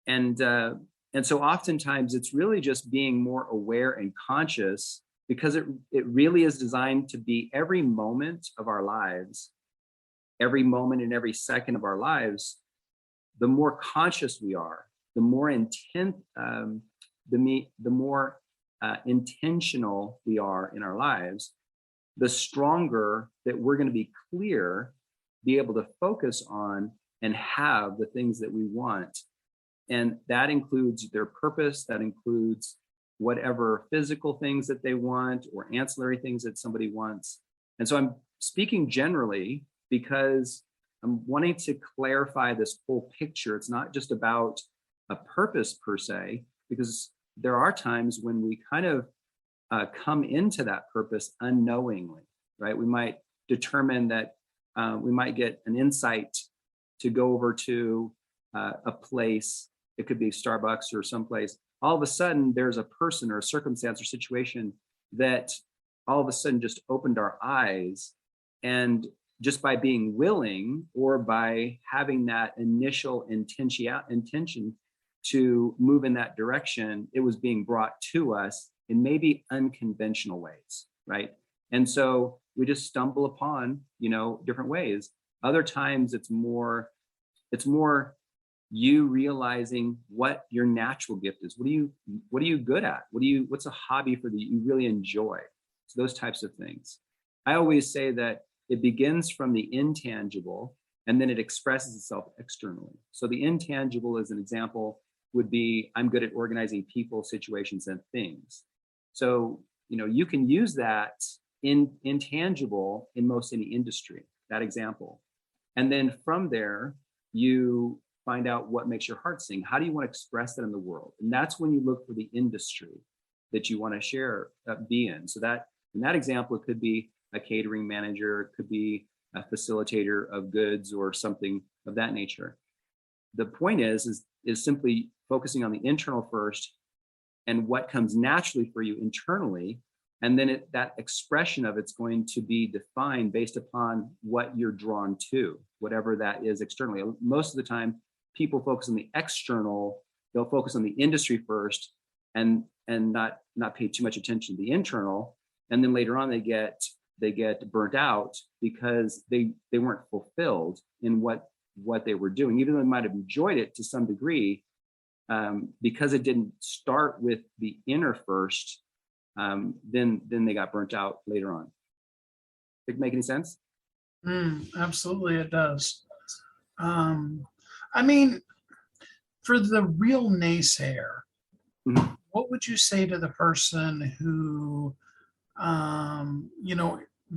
And so oftentimes it's really just being more aware and conscious, because it really is designed to be every moment of our lives, every moment and every second of our lives. The more conscious we are, the more intentional we are in our lives, the stronger that we're going to be clear, be able to focus on and have the things that we want. And that includes their purpose, that includes whatever physical things that they want or ancillary things that somebody wants. And so I'm speaking generally because I'm wanting to clarify this whole picture. It's not just about a purpose per se, because there are times when we kind of come into that purpose unknowingly, right? We might determine that we might get an insight to go over to a place. It could be Starbucks or someplace. All of a sudden, there's a person or a circumstance or situation that all of a sudden just opened our eyes. And just by being willing or by having that initial intention to move in that direction, it was being brought to us in maybe unconventional ways, right? And so we just stumble upon, different ways. Other times it's more you realizing what your natural gift is. What are you good at? What's a hobby that you really enjoy? So those types of things. I always say that it begins from the intangible and then it expresses itself externally. So the intangible, as an example, would be I'm good at organizing people, situations, and things. So, you can use that intangible in most any industry, that example. And then from there, you find out what makes your heart sing. How do you want to express that in the world? And that's when you look for the industry that you want to share, be in. So that in that example, it could be a catering manager, it could be a facilitator of goods or something of that nature. The point is simply focusing on the internal first and what comes naturally for you internally. And then that expression of it's going to be defined based upon what you're drawn to, whatever that is externally. Most of the time, people focus on the external. They'll focus on the industry first and not pay too much attention to the internal. And then later on, they get burnt out because they weren't fulfilled in what they were doing, even though they might have enjoyed it to some degree, because it didn't start with the inner first. Then they got burnt out later on. Does it make any sense? Absolutely, it does. I mean, for the real naysayer, what would you say to the person who,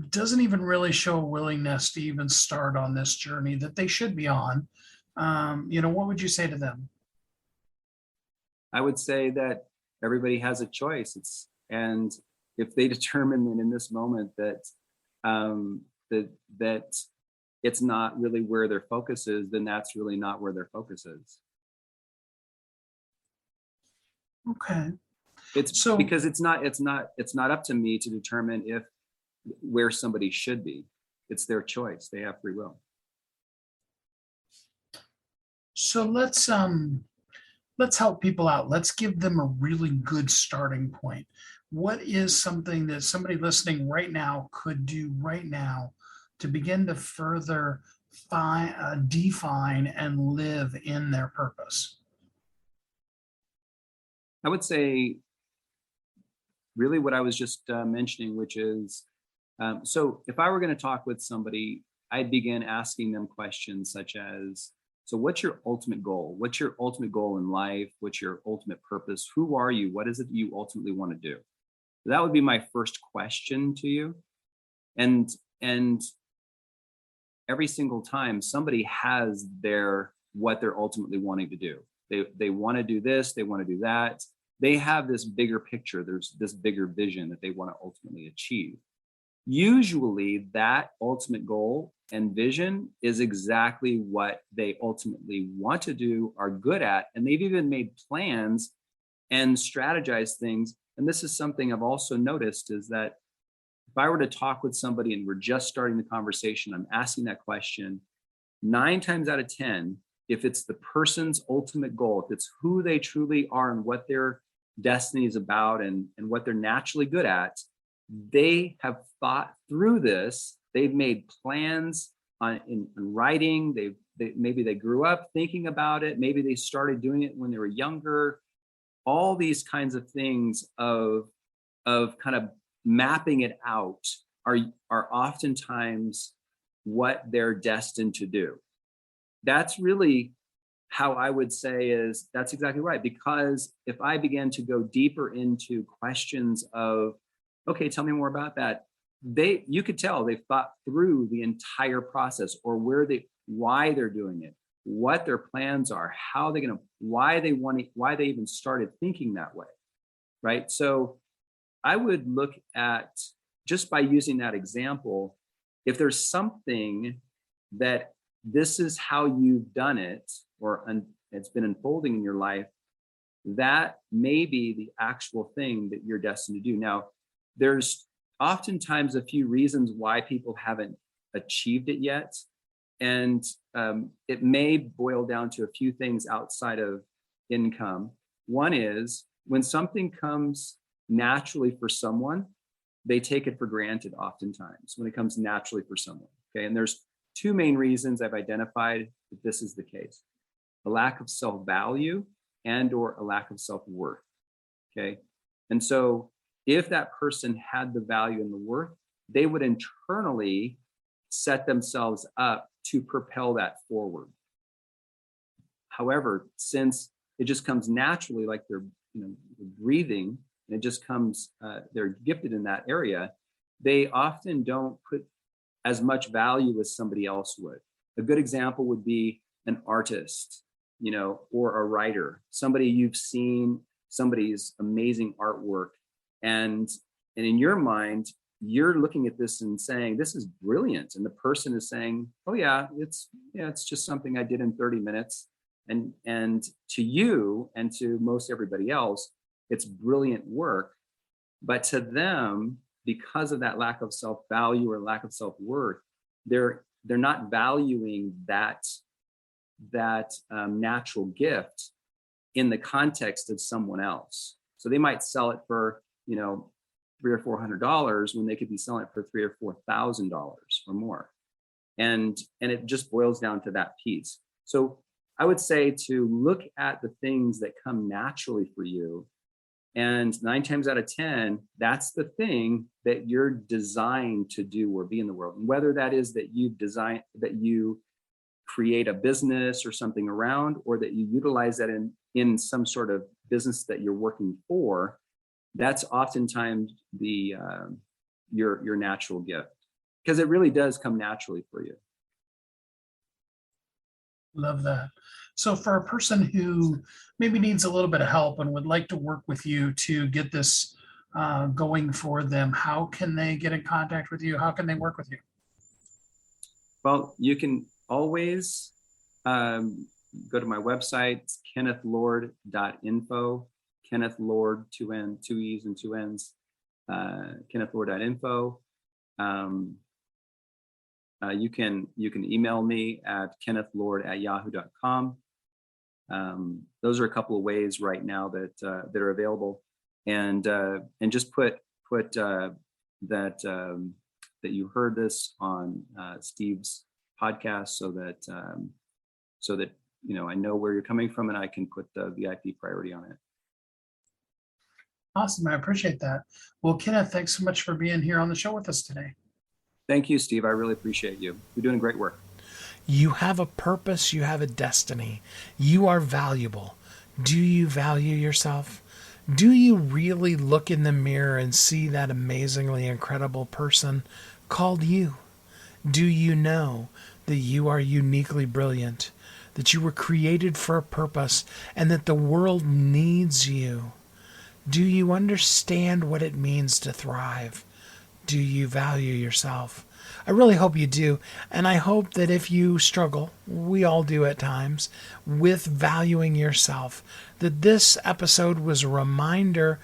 doesn't even really show a willingness to even start on this journey that they should be on? What would you say to them? I would say that everybody has a choice. And if they determine that in this moment that it's not really where their focus is, then that's really not where their focus is. Okay. Because it's not up to me to determine where somebody should be. It's their choice. They have free will. So let's help people out. Let's give them a really good starting point. What is something that somebody listening right now could do right now to begin to further define and live in their purpose? I would say really what I was just mentioning, which is, so if I were going to talk with somebody, I'd begin asking them questions such as, so what's your ultimate goal? What's your ultimate goal in life? What's your ultimate purpose? Who are you? What is it you ultimately want to do? That would be my first question to you. And every single time somebody has what they're ultimately wanting to do. They want to do this, they want to do that. They have this bigger picture. There's this bigger vision that they want to ultimately achieve. Usually that ultimate goal and vision is exactly what they ultimately want to do, are good at, and they've even made plans and strategized things. And this is something I've also noticed is that if I were to talk with somebody and we're just starting the conversation, I'm asking that question, 9 times out of 10, if it's the person's ultimate goal, if it's who they truly are and what their destiny is about and what they're naturally good at, they have thought through this. They've made plans in writing. Maybe they grew up thinking about it. Maybe they started doing it when they were younger. All these kinds of things of kind of mapping it out are oftentimes what they're destined to do. That's really how I would say is that's exactly right. Because if I began to go deeper into questions of, okay, tell me more about that, you could tell they've thought through the entire process, or why they're doing it, what their plans are, why they even started thinking that way, right? So I would look at, just by using that example, if there's something that this is how you've done it, or it's been unfolding in your life, that may be the actual thing that you're destined to do. Now, there's oftentimes a few reasons why people haven't achieved it yet. And it may boil down to a few things outside of income. One is when something comes naturally for someone, they take it for granted oftentimes when it comes naturally for someone. Okay. And there's 2 main reasons I've identified that this is the case: a lack of self-value and or a lack of self-worth. Okay. And so if that person had the value and the worth, they would internally set themselves up to propel that forward. However, since it just comes naturally, like they're breathing, and it just comes, they're gifted in that area, they often don't put as much value as somebody else would. A good example would be an artist. or a writer, somebody you've seen somebody's amazing artwork, and in your mind, you're looking at this and saying, this is brilliant. And the person is saying, oh yeah, it's just something I did in 30 minutes. And to you and to most everybody else, it's brilliant work. But to them, because of that lack of self-value or lack of self-worth, they're not valuing that natural gift in the context of someone else. So they might sell it for, $300 or $400 when they could be selling it for $3,000 or $4,000 or more. And it just boils down to that piece. So I would say to look at the things that come naturally for you. And 9 times out of 10, that's the thing that you're designed to do or be in the world. And whether that is that you create a business or something around, or that you utilize that in some sort of business that you're working for, that's oftentimes your natural gift, because it really does come naturally for you. Love that. So for a person who maybe needs a little bit of help and would like to work with you to get this going for them, how can they get in contact with you? How can they work with you? Well, you can always go to my website. It's kennethlord.info. Kenneth Lord, 2 E's and 2 N's. kennethlord.info. You can email me at kennethlord@yahoo.com. Those are a couple of ways right now that are available, and just put that you heard this on Steve's podcast, so that I know where you're coming from, and I can put the VIP priority on it. Awesome. I appreciate that. Well, Kenneth, thanks so much for being here on the show with us today. Thank you, Steve. I really appreciate you. You're doing great work. You have a purpose. You have a destiny. You are valuable. Do you value yourself? Do you really look in the mirror and see that amazingly incredible person called you? Do you know that you are uniquely brilliant, that you were created for a purpose, and that the world needs you? Do you understand what it means to thrive? Do you value yourself? I really hope you do. And I hope that if you struggle, we all do at times, with valuing yourself, that this episode was a reminder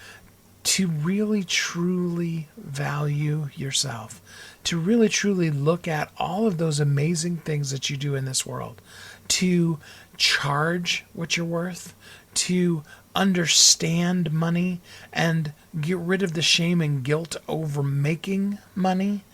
to really truly value yourself, to really truly look at all of those amazing things that you do in this world, to charge what you're worth, to understand money and get rid of the shame and guilt over making money,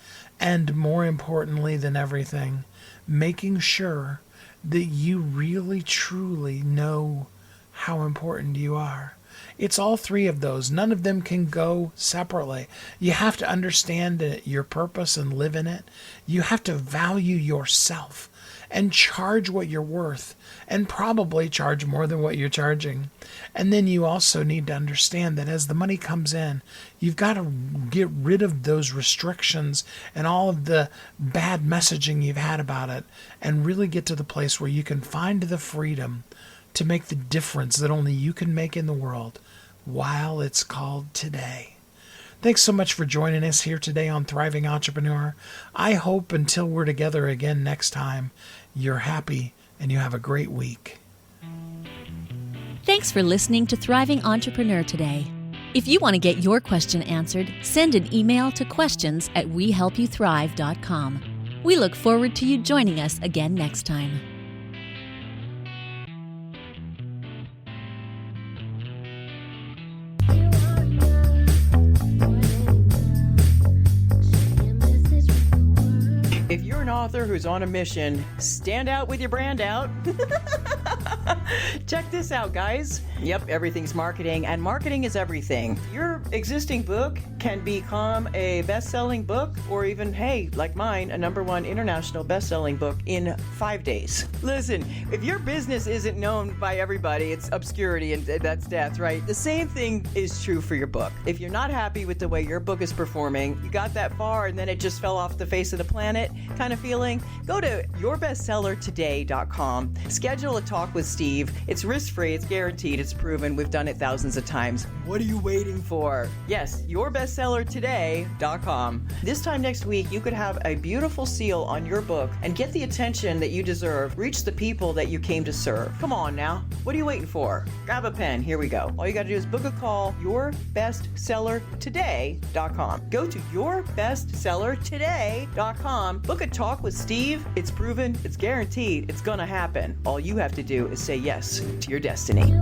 and more importantly than everything, making sure that you really truly know how important you are. It's all three of those. None of them can go separately. You have to understand your purpose and live in it. You have to value yourself and charge what you're worth, and probably charge more than what you're charging. And then you also need to understand that as the money comes in, you've got to get rid of those restrictions and all of the bad messaging you've had about it, and really get to the place where you can find the freedom to make the difference that only you can make in the world while it's called today. Thanks so much for joining us here today on Thriving Entrepreneur. I hope until we're together again next time, you're happy and you have a great week. Thanks for listening to Thriving Entrepreneur today. If you want to get your question answered, send an email to questions@wehelpyouthrive.com. We look forward to you joining us again next time. If you're an author who's on a mission, stand out with your brand out. Check this out, guys. Yep, everything's marketing, and marketing is everything. Your existing book can become a best-selling book, or even, hey, like mine, a #1 international best-selling book in 5 days. Listen, if your business isn't known by everybody, it's obscurity, and that's death, right? The same thing is true for your book. If you're not happy with the way your book is performing, you got that far and then it just fell off the face of the planet kind of feeling, go to yourbestsellertoday.com, schedule a talk with Steve, Steve. It's risk-free, it's guaranteed, it's proven. We've done it thousands of times. What are you waiting for? Yes, yourbestsellertoday.com. This time next week, you could have a beautiful seal on your book and get the attention that you deserve. Reach the people that you came to serve. Come on now. What are you waiting for? Grab a pen. Here we go. All you got to do is book a call. yourbestsellertoday.com. Go to yourbestsellertoday.com. Book a talk with Steve. It's proven. It's guaranteed. It's going to happen. All you have to do is say yes to your destiny.